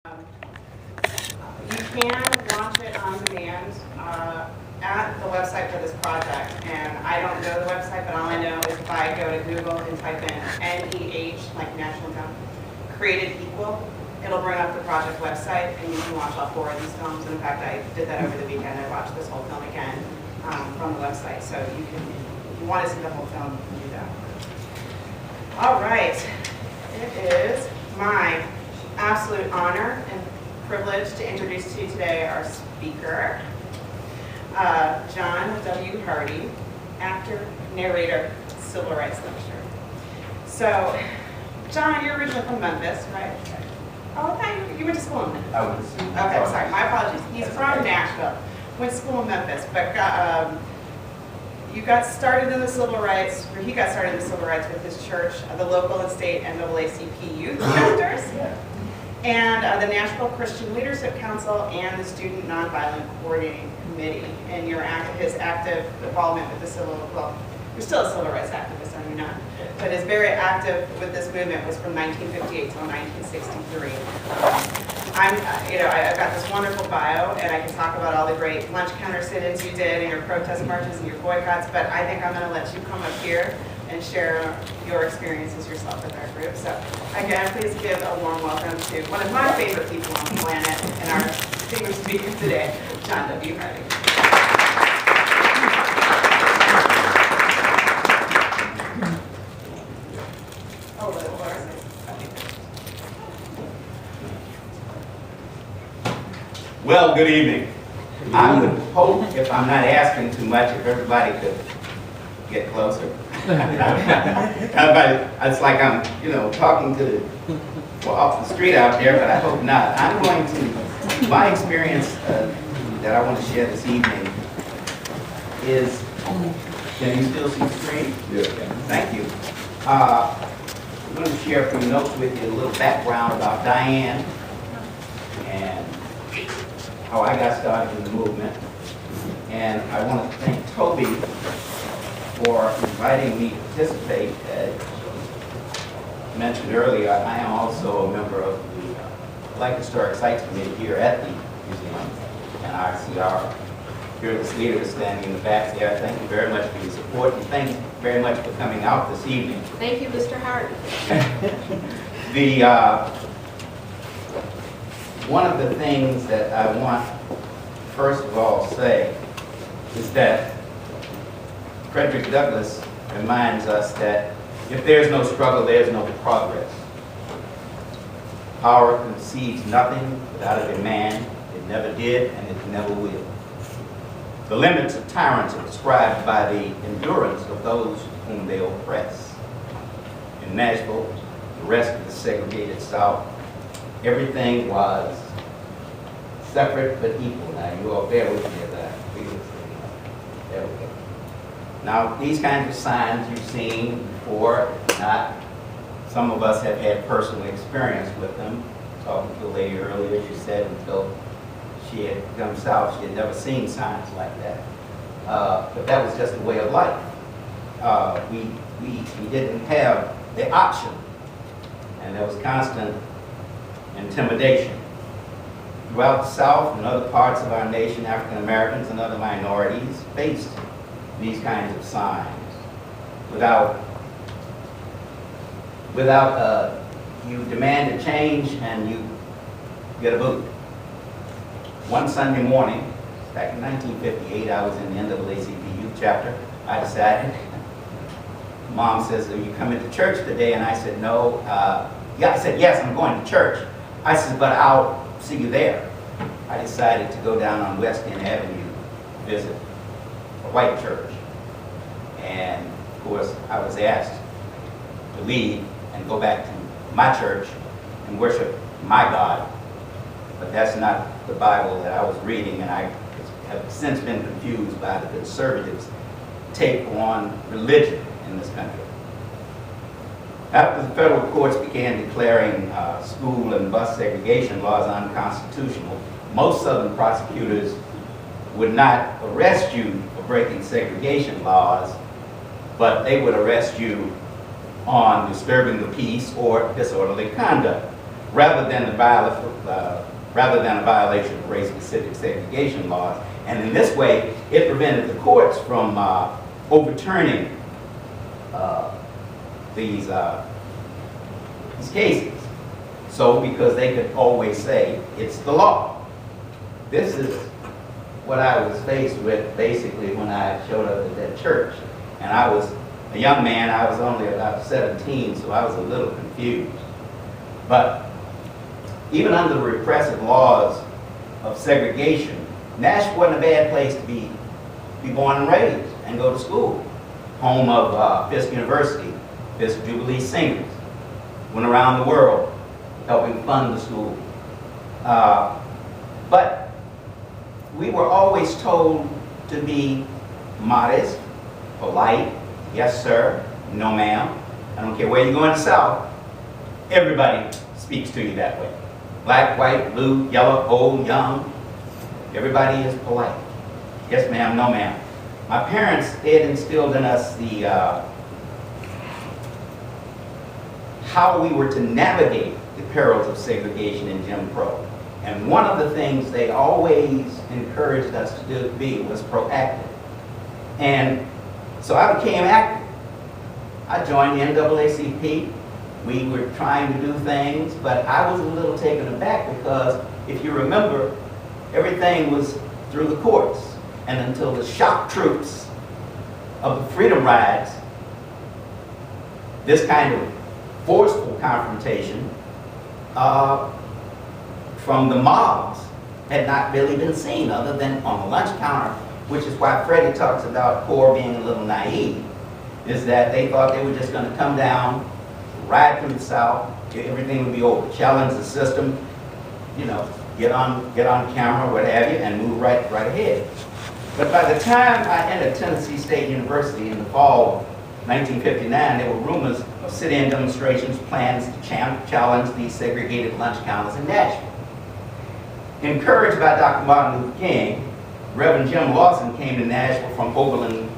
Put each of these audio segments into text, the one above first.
You can launch it on demand at the website for this project. And I don't know the website, but all I know is if I go to Google and type in NEH, like National Town, Created Equal, it'll bring up the project website, and you can watch all 4 of these films. And in fact, I did that over the weekend. I watched this whole film again from the website. So you can, if you want to see the whole film, you can do that. All right. It is my absolute honor and privilege to introduce to you today our speaker, John W. Hardy, actor, narrator, civil rights lecturer. So, John, you're originally from Memphis, right? Oh, I thought you went to school in Memphis. I was. Okay, sorry, my apologies. He's from Nashville, went to school in Memphis, but you got started in the civil rights, or he got started in the civil rights with his church, the local and state NAACP youth chapters, and the Nashville Christian Leadership Council, and the Student Nonviolent Coordinating Committee. And his active involvement with the well, you're still a civil rights activist, are you not? But his very active with this movement was from 1958 till 1963. I've got this wonderful bio, and I can talk about all the great lunch counter sit-ins you did, and your protest marches, and your boycotts, but I think I'm going to let you come up here and share your experiences yourself with our group. So again, please give a warm welcome to one of my favorite people on the planet, and our distinguished speaker today, John W. Hardy. Well, good evening. I would hope, if I'm not asking too much, if everybody could get closer. It's like I'm, talking to off the street out there, but I hope not. I'm going to, my experience that I want to share this evening is, can you still see the screen? Yeah. Thank you. I'm going to share a few notes with you, a little background about Diane and how I got started in the movement. And I want to thank Toby for inviting me to participate. As mentioned earlier, I am also a member of the Black Historic Sites Committee here at the museum. And I see our fearless leader standing in the back there. Thank you very much for your support, and thank you very much for coming out this evening. Thank you, Mr. Hardy. One of the things that I want, first of all, say is that Frederick Douglass reminds us that if there's no struggle, there's no progress. Power concedes nothing without a demand. It never did, and it never will. The limits of tyrants are described by the endurance of those whom they oppress. In Nashville, the rest of the segregated South, everything was separate but equal. Now, you all bear with me as I figure this thing out. There we go. Now, these kinds of signs you've seen before, not some of us have had personal experience with them. Talking to a lady earlier, she said until she had come south, she had never seen signs like that. But that was just a way of life. We didn't have the option, and there was constant intimidation. Throughout the South and other parts of our nation, African Americans and other minorities faced these kinds of signs. Without you demand a change and you get a boot. One Sunday morning, back in 1958, I was in the NAACP youth chapter. I decided, Mom says, are you coming to church today? And I said, no. Yeah, I said, yes, I'm going to church. I said, but I'll see you there. I decided to go down on West End Avenue to visit a white church. And of course, I was asked to leave and go back to my church and worship my God. But that's not the Bible that I was reading, and I have since been confused by the conservatives' take on religion in this country. After the federal courts began declaring school and bus segregation laws unconstitutional, most Southern prosecutors would not arrest you for breaking segregation laws, but they would arrest you on disturbing the peace or disorderly conduct. rather than a violation of race-specific segregation laws. And in this way, it prevented the courts from overturning these cases. So, because they could always say, it's the law. This is what I was faced with basically when I showed up at that church. And I was a young man, I was only about 17, so I was a little confused. But even under the repressive laws of segregation, Nashville wasn't a bad place to be born and raised and go to school. Home of Fisk University, Fisk Jubilee Singers. Went around the world helping fund the school. But we were always told to be modest, polite, yes sir, no ma'am. I don't care where you go in the South, everybody speaks to you that way. Black, white, blue, yellow, old, young, everybody is polite. Yes ma'am, no ma'am. My parents, they had instilled in us the how we were to navigate the perils of segregation in Jim Crow. And one of the things they always encouraged us to be was proactive. And so I became active. I joined the NAACP. We were trying to do things, but I was a little taken aback because if you remember, everything was through the courts. And until the shock troops of the freedom rides, this kind of forceful confrontation from the mobs had not really been seen other than on the lunch counter, which is why Freddie talks about CORE being a little naive, is that they thought they were just going to come down, ride through the South, everything would be over, challenge the system, you know, get on camera, what have you, and move right ahead. But by the time I entered Tennessee State University in the fall of 1959, there were rumors of sit-in demonstrations, plans to challenge these segregated lunch counters in Nashville. Encouraged by Dr. Martin Luther King, Reverend Jim Lawson came to Nashville from Oberlin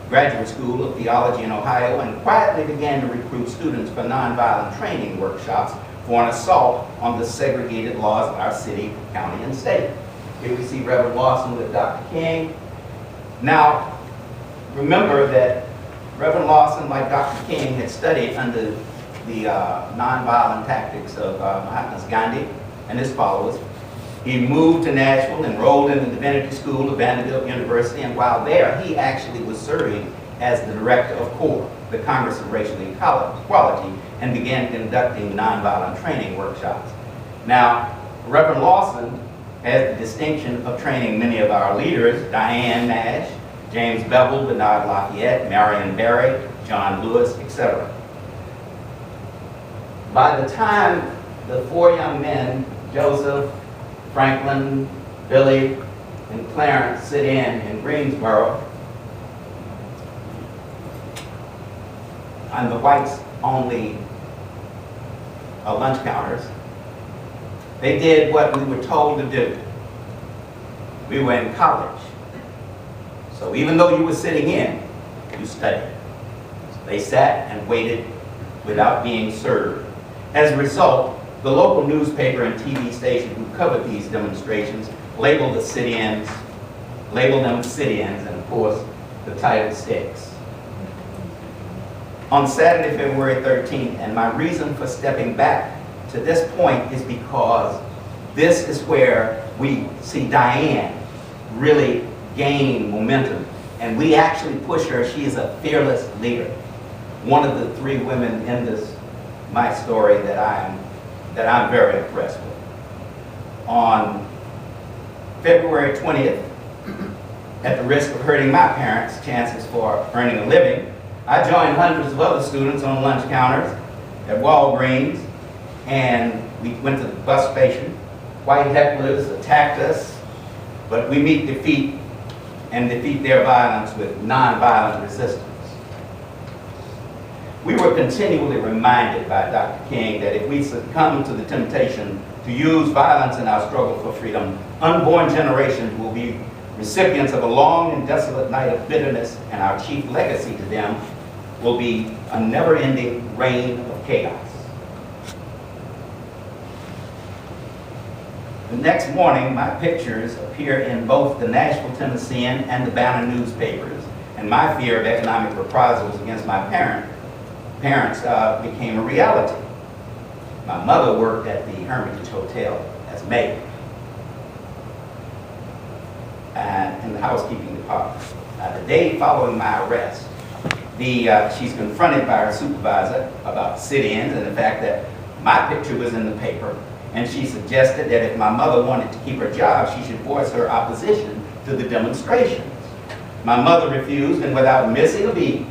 Graduate School of Theology in Ohio and quietly began to recruit students for nonviolent training workshops for an assault on the segregated laws of our city, county, and state. Here we see Reverend Lawson with Dr. King. Now, remember that Reverend Lawson, like Dr. King, had studied under the nonviolent tactics of Mahatma Gandhi and his followers. He moved to Nashville, enrolled in the Divinity School of Vanderbilt University, and while there, he actually was serving as the director of CORE, the Congress of Racial Equality, and began conducting nonviolent training workshops. Now, Reverend Lawson has the distinction of training many of our leaders, Diane Nash, James Bevel, Bernard Lafayette, Marion Barry, John Lewis, etc. By the time the four young men, Joseph, Franklin, Billy, and Clarence, sit in Greensboro, on the whites only lunch counters, they did what we were told to do. We were in college. So even though you were sitting in, you studied. They sat and waited without being served. As a result, the local newspaper and TV station who covered these demonstrations labeled the sit-ins, labeled them sit-ins, and of course, the title sticks. On Saturday, February 13th, and my reason for stepping back to this point is because this is where we see Diane really gain momentum, and we actually push her. She is a fearless leader. One of the three women in this, my story, that I'm very impressed with. On February 20th, at the risk of hurting my parents' chances for earning a living, I joined hundreds of other students on lunch counters at Walgreens, and we went to the bus station. White hecklers attacked us, but we meet defeat and defeat their violence with nonviolent resistance. We were continually reminded by Dr. King that if we succumb to the temptation to use violence in our struggle for freedom, unborn generations will be recipients of a long and desolate night of bitterness, and our chief legacy to them will be a never-ending reign of chaos. The next morning, my pictures appear in both the Nashville Tennessean and the Banner newspapers, and my fear of economic reprisals against my parents became a reality. My mother worked at the Hermitage Hotel as maid and in the housekeeping department. The day following my arrest, she's confronted by her supervisor about sit-ins and the fact that my picture was in the paper, and she suggested that if my mother wanted to keep her job, she should voice her opposition to the demonstrations. My mother refused, and without missing a beat,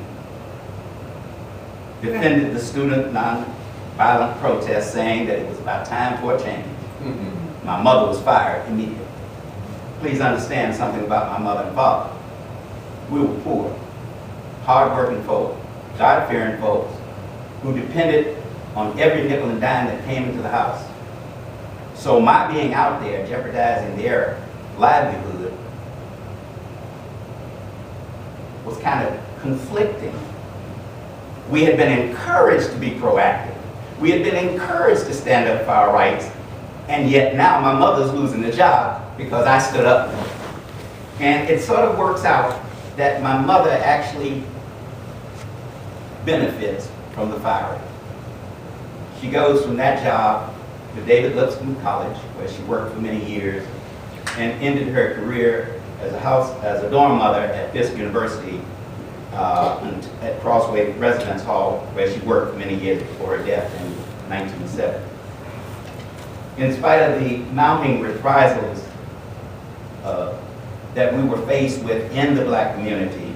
defended the student non-violent protest, saying that it was about time for a change. My mother was fired immediately. Please understand something about my mother and father. We were poor, hard-working folks, God-fearing folks, who depended on every nickel and dime that came into the house. So my being out there jeopardizing their livelihood was kind of conflicting. We had been encouraged to be proactive. We had been encouraged to stand up for our rights, and yet now my mother's losing the job because I stood up. And it sort of works out that my mother actually benefits from the firing. She goes from that job to David Lipscomb College, where she worked for many years, and ended her career as a dorm mother at Fisk University at Crossway Residence Hall, where she worked for many years before her death in 1970. In spite of the mounting reprisals that we were faced with in the black community,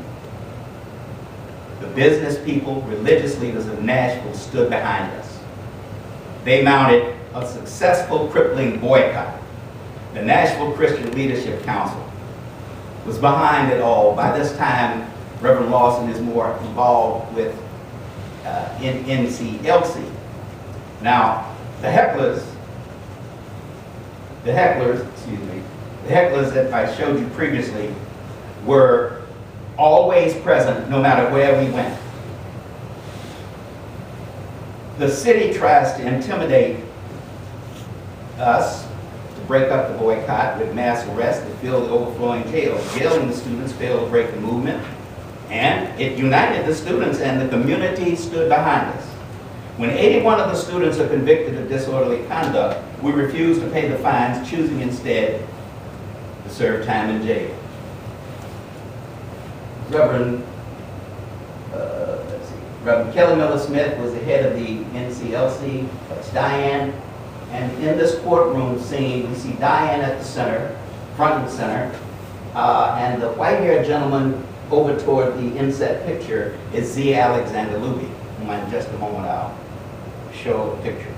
the business people, religious leaders of Nashville stood behind us. They mounted a successful crippling boycott. The Nashville Christian Leadership Council was behind it all. By this time, Reverend Lawson is more involved with NCLC. Now, the hecklers that I showed you previously were always present no matter where we went. The city tries to intimidate us to break up the boycott with mass arrests to fill the overflowing jails. Jailing the students failed to break the movement, and it united the students, and the community stood behind us. When 81 of the students are convicted of disorderly conduct, we refuse to pay the fines, choosing instead to serve time in jail. Reverend Kelly Miller Smith was the head of the NCLC. That's Diane. And in this courtroom scene, we see Diane at the center, front and center, and the white-haired gentleman over toward the inset picture is Z. Alexander Luby, whom in just a moment I'll show a picture.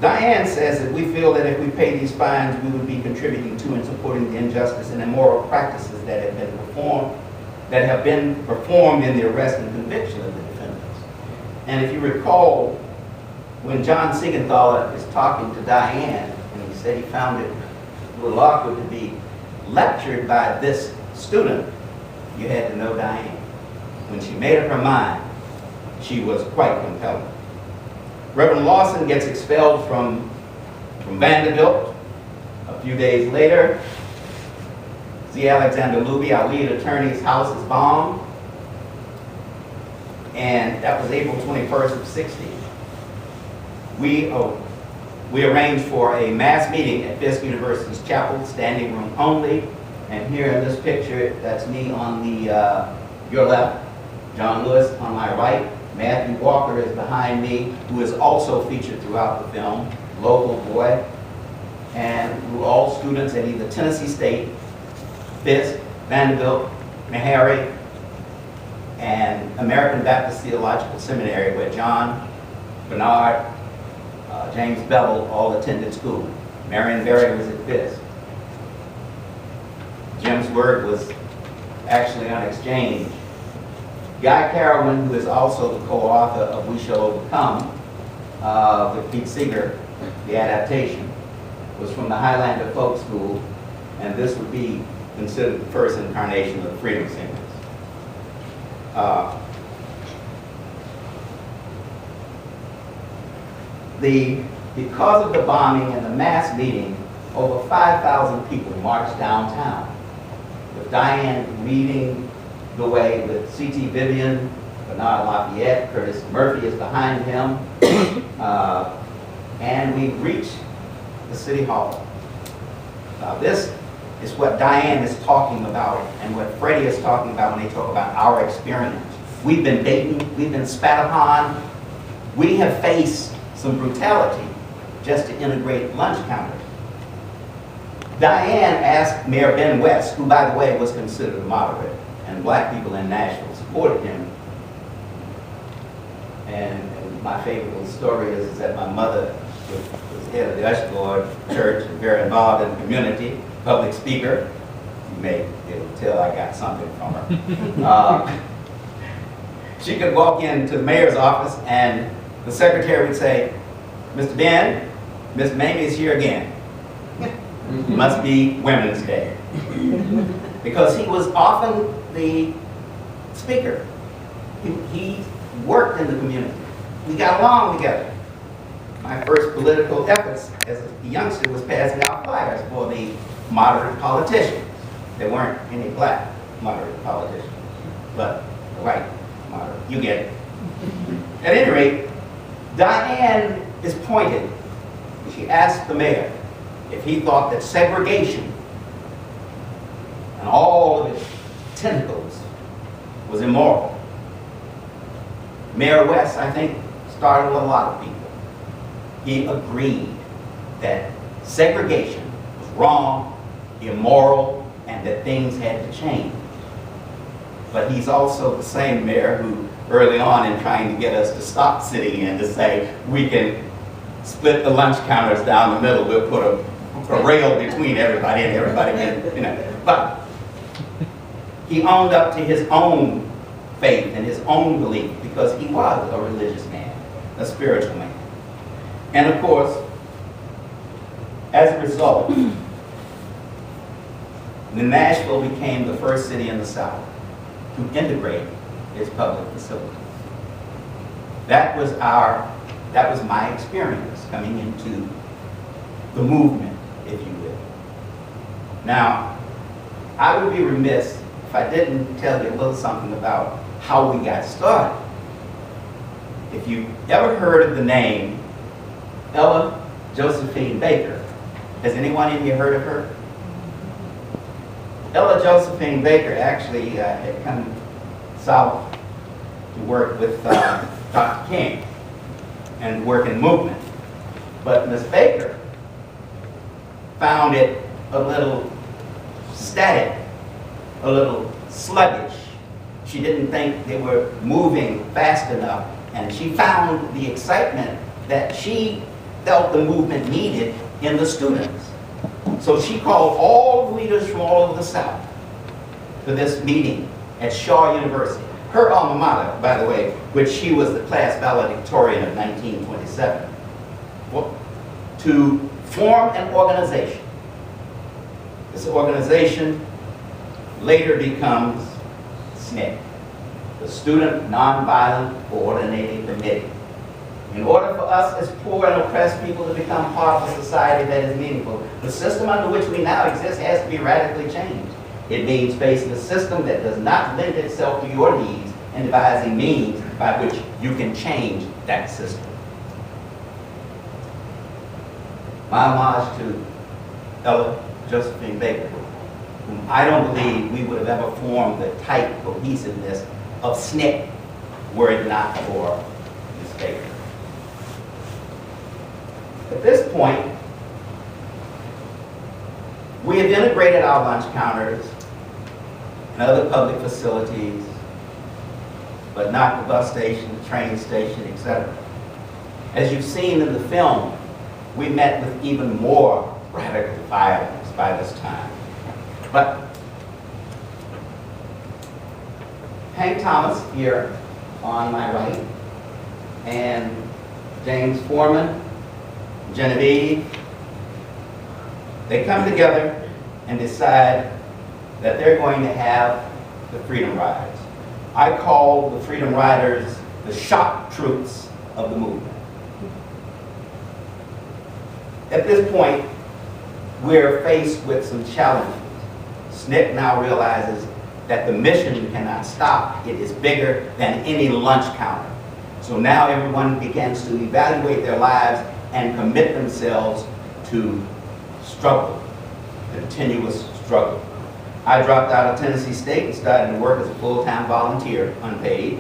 Diane says that we feel that if we pay these fines, we would be contributing to and supporting the injustice and immoral practices that have been performed in the arrest and conviction of the defendants. And if you recall, when John Siegenthaler is talking to Diane, and he said he found it a little awkward to be lectured by this student, you had to know Diane. When she made up her mind, she was quite compelling. Reverend Lawson gets expelled from Vanderbilt. A few days later, Z. Alexander Luby, our lead attorney's house, is bombed. And that was April 21st of '60. We arranged for a mass meeting at Fisk University's chapel, standing room only. And here in this picture, that's me on your left, John Lewis on my right. Matthew Walker is behind me, who is also featured throughout the film, local boy. And who all students at either Tennessee State, Fisk, Vanderbilt, Meharry, and American Baptist Theological Seminary, where John, Bernard, James Bevel all attended school. Marion Berry was at Fisk. Jim's word was actually on exchange. Guy Carolyn, who is also the co-author of We Shall Overcome, with Pete Seeger, the adaptation, was from the Highlander Folk School, and this would be considered the first incarnation of the Freedom Singers. The because of the bombing and the mass meeting, over 5,000 people marched downtown, with Diane leading the way with C.T. Vivian, Bernard Lafayette, Curtis Murphy is behind him, and we reached the City Hall. Now this is what Diane is talking about and what Freddie is talking about when they talk about our experience. We've been beaten, we've been spat upon, we have faced some brutality just to integrate lunch counters. Diane asked Mayor Ben West, who by the way was considered a moderate, and black people in Nashville supported him. And my favorite little story is that my mother was head of the Usher Board Church and very involved in the community, public speaker. You may be able to tell I got something from her. She could walk into the mayor's office and the secretary would say, "Mr. Ben, Miss Mamie is here again. Must be Women's Day." Because he was often the speaker. He worked in the community. We got along together. My first political efforts as a youngster was passing out flyers for the moderate politicians. There weren't any black moderate politicians, but the white moderate. You get it. At any rate, Diane is pointed. She asked the mayor if he thought that segregation and all of its tentacles was immoral. Mayor West, I think, startled a lot of people. He agreed that segregation was wrong, immoral, and that things had to change. But he's also the same mayor who, early on in trying to get us to stop sitting in, to say we can split the lunch counters down the middle, we'll put a rail between everybody and everybody can, you know. But he owned up to his own faith and his own belief because he was a religious man, a spiritual man. And of course, as a result, Nashville became the first city in the South to integrate its public facilities. That was my experience coming into the movement, if you will. Now, I would be remiss if I didn't tell you a little something about how we got started. If you ever heard of the name Ella Josephine Baker, has anyone in here heard of her? Ella Josephine Baker actually had come south to work with Dr. King and work in movement. But Miss Baker found it a little static, a little sluggish. She didn't think they were moving fast enough, and she found the excitement that she felt the movement needed in the students. So she called all the leaders from all over the South to this meeting at Shaw University. Her alma mater, by the way, which she was the class valedictorian of 1927, to form an organization. This organization later becomes SNCC, the Student Nonviolent Coordinating Committee. In order for us as poor and oppressed people to become part of a society that is meaningful, the system under which we now exist has to be radically changed. It means facing a system that does not lend itself to your needs and devising means by which you can change that system. My homage to Ella Josephine Baker, whom I don't believe we would have ever formed the tight cohesiveness of SNCC were it not for Ms. Baker. At this point, we have integrated our lunch counters and other public facilities, but not the bus station, the train station, etc. As you've seen in the film, we met with even more radical violence by this time. But Hank Thomas here on my right, and James Foreman, Genevieve, they come together and decide that they're going to have the Freedom Riders. I call the Freedom Riders the shock troops of the movement. At this point, we're faced with some challenges. SNCC now realizes that the mission cannot stop. It is bigger than any lunch counter. So now everyone begins to evaluate their lives and commit themselves to struggle, continuous struggle. I dropped out of Tennessee State and started to work as a full-time volunteer, unpaid,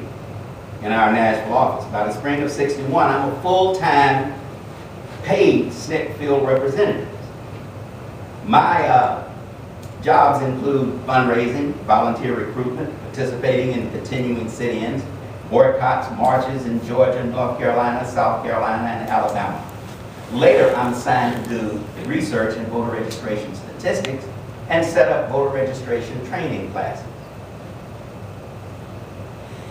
in our Nashville office. By the spring of '61, I'm a full-time paid SNCC field representative. My jobs include fundraising, volunteer recruitment, participating in continuing sit-ins, boycotts, marches in Georgia, North Carolina, South Carolina, and Alabama. Later, I'm assigned to do research in voter registration statistics and set up voter registration training classes.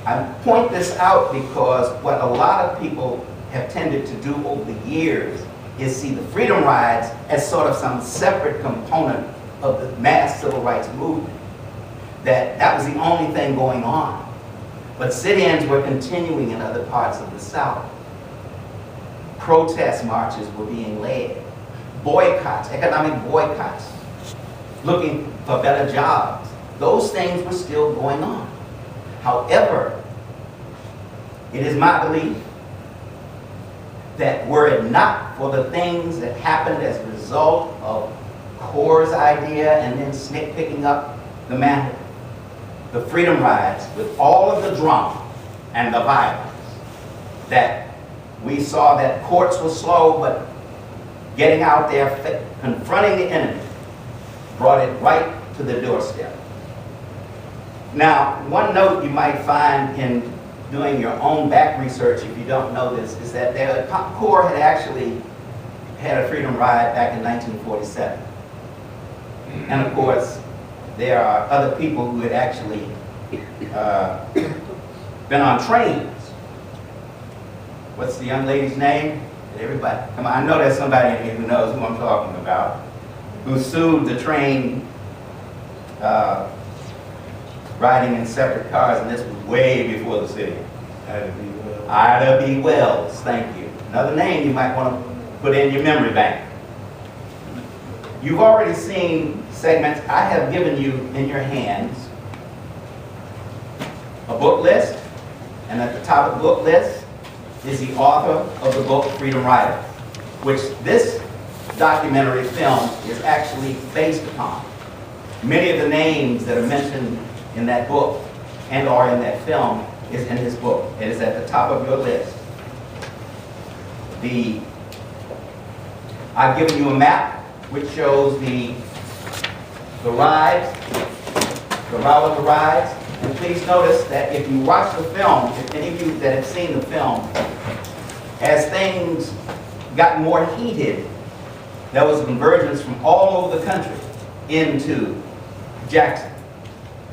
I point this out because what a lot of people have tended to do over the years is see the freedom rides as sort of some separate component of the mass civil rights movement. That was the only thing going on. But sit-ins were continuing in other parts of the South. Protest marches were being led. Boycotts, economic boycotts, looking for better jobs. Those things were still going on. However, it is my belief that were it not for the things that happened as a result of CORE's idea and then SNCC picking up the mantle, the freedom rides with all of the drama and the violence, that we saw that courts were slow, but getting out there, confronting the enemy, brought it right to the doorstep. Now, one note you might find in doing your own back research, if you don't know this, is that CORE had actually had a freedom ride back in 1947. And of course, there are other people who had actually been on trains. What's the young lady's name? Everybody, come on, I know there's somebody in here who knows who I'm talking about, who sued the train riding in separate cars, and this was way before the city. Ida B. Wells, thank you. Another name you might want to put in your memory bank. You've already seen segments. I have given you in your hands a book list, and at the top of the book list is the author of the book Freedom Rider, which this documentary film is actually based upon. Many of the names that are mentioned in that book and or in that film is in his book. It is at the top of your list. I've given you a map which shows the rides, the route of the rides. And please notice that if you watch the film, if any of you that have seen the film, as things got more heated, there was a convergence from all over the country into Jackson.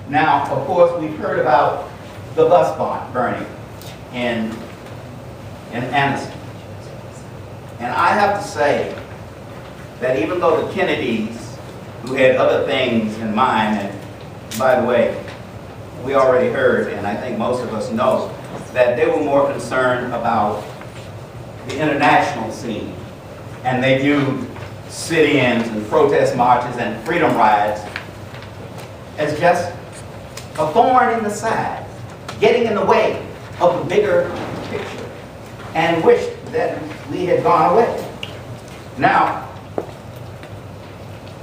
Now, of course, we've heard about the bus barn burning in Anniston. And I have to say that even though the Kennedys, who had other things in mind, and by the way, we already heard, and I think most of us know, that they were more concerned about the international scene. And they viewed sit-ins and protest marches and freedom rides as just a thorn in the side, getting in the way of the bigger picture, and wished that we had gone away. Now,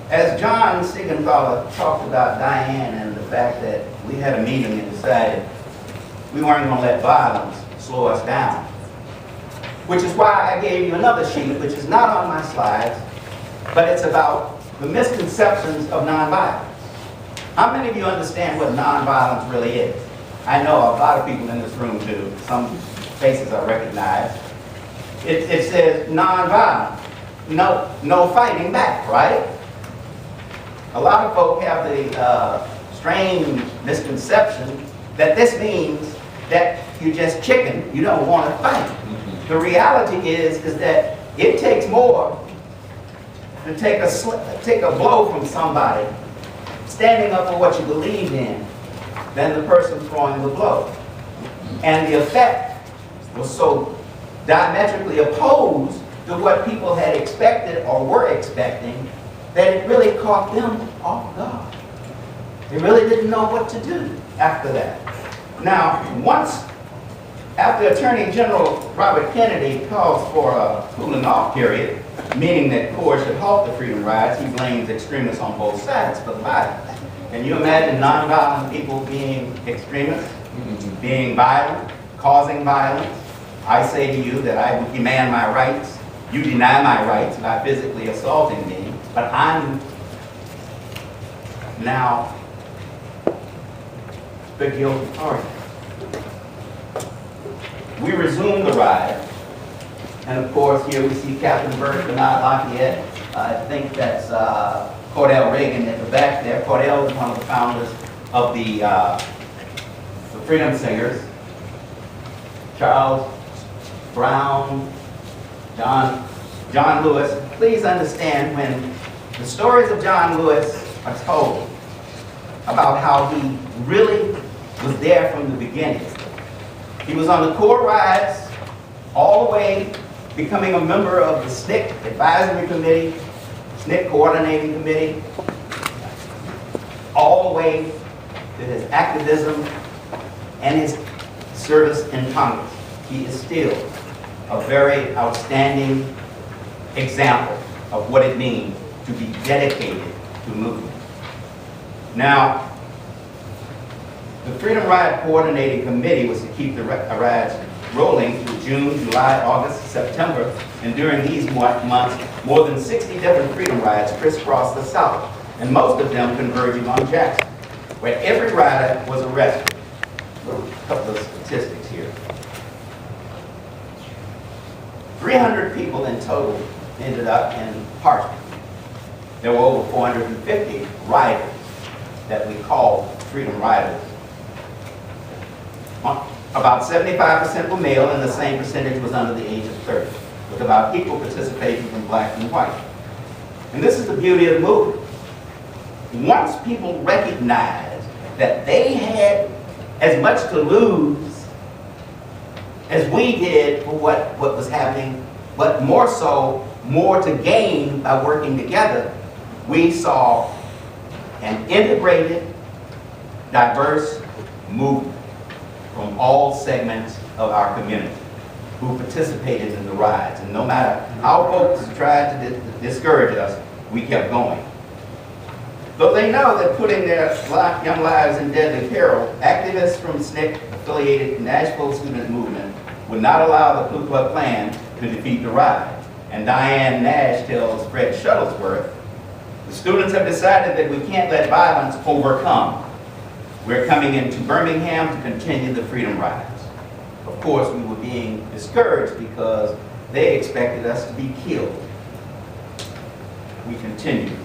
as John Siegenthaler talked about Diane and the fact that we had a meeting and decided we weren't going to let violence slow us down, which is why I gave you another sheet, which is not on my slides, but it's about the misconceptions of nonviolence. How many of you understand what nonviolence really is? I know a lot of people in this room do. Some faces I recognize. It says nonviolent, no fighting back, right? A lot of folk have the strange misconception that this means that you're just chicken, you don't want to fight. The reality is that it takes more to take a blow from somebody standing up for what you believe in than the person throwing the blow. And the effect was so diametrically opposed to what people had expected or were expecting, that it really caught them off guard. They really didn't know what to do after that. Now, after Attorney General Robert Kennedy calls for a cooling off period, meaning that courts should halt the freedom rides, he blames extremists on both sides for the violence. Can you imagine nonviolent people being extremists, being violent, causing violence? I say to you that I would demand my rights. You deny my rights by physically assaulting me, but I'm now the guilty party. We resumed the ride, and of course here we see Captain Bert Bernard Lafayette. I think that's Cordell Reagan at the back there. Cordell is one of the founders of the Freedom Singers. Charles Brown, John Lewis. Please understand, when the stories of John Lewis are told about how he really was there from the beginning. He was on the core rides all the way, becoming a member of the SNCC Advisory Committee, SNCC Coordinating Committee, all the way to his activism and his service in Congress. He is still a very outstanding example of what it means to be dedicated to movement. Now, the Freedom Ride Coordinating Committee was to keep the rides rolling through June, July, August, September, and during these months, more than 60 different freedom rides crisscrossed the South, and most of them converging on Jackson, where every rider was arrested. A couple of statistics here. 300 people in total ended up in Hartford. There were over 450 riders that we call freedom riders. About 75% were male, and the same percentage was under the age of 30, with about equal participation from black and white. And this is the beauty of the movement. Once people recognized that they had as much to lose as we did for what was happening, but more so, more to gain by working together, we saw an integrated, diverse movement from all segments of our community who participated in the rides. And no matter how folks tried to discourage us, we kept going. Though they know that putting their young lives in deadly peril, activists from SNCC-affiliated Nashville student movement would not allow the Ku Klux Klan to defeat the ride. And Diane Nash tells Fred Shuttlesworth, the students have decided that we can't let violence overcome. We're coming into Birmingham to continue the freedom rides. Of course, we were being discouraged because they expected us to be killed. We continued.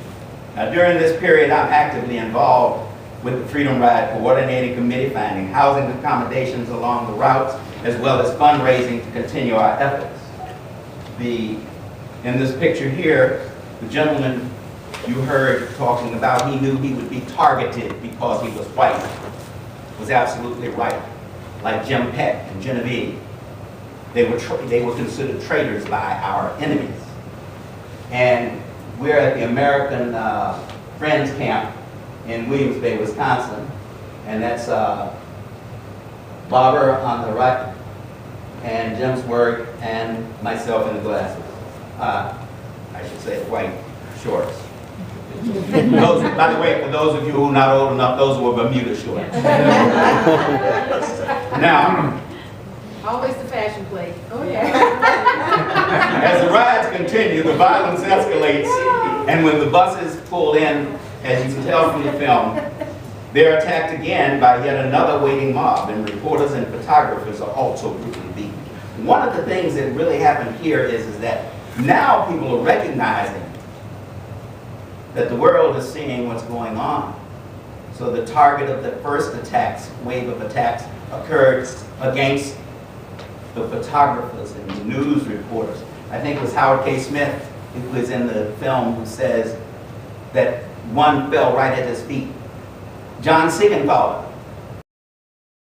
Now, during this period, I'm actively involved with the Freedom Ride Coordinating Committee, finding housing accommodations along the routes, as well as fundraising to continue our efforts. In this picture here, the gentleman you heard talking about, he knew he would be targeted because he was white. Was absolutely right. Like Jim Peck and Genevieve. They were considered traitors by our enemies. And we're at the American Friends Camp in Williams Bay, Wisconsin. And that's Barbara on the right, and Jim's work, and myself in the glasses. I should say white shorts. Those, by the way, for those of you who are not old enough, those were Bermuda shorts. Now, always the fashion plate. Oh yeah. As the rides continue, the violence escalates, and when the buses pull in, as you can tell from the film, they're attacked again by yet another waiting mob, and reporters and photographers are also brutally beaten. One of the things that really happened here is that now people are recognizing that the world is seeing what's going on. So the target of the first attacks, wave of attacks, occurred against the photographers and the news reporters. I think it was Howard K. Smith, who was in the film, who says that one fell right at his feet. John Siegenthaler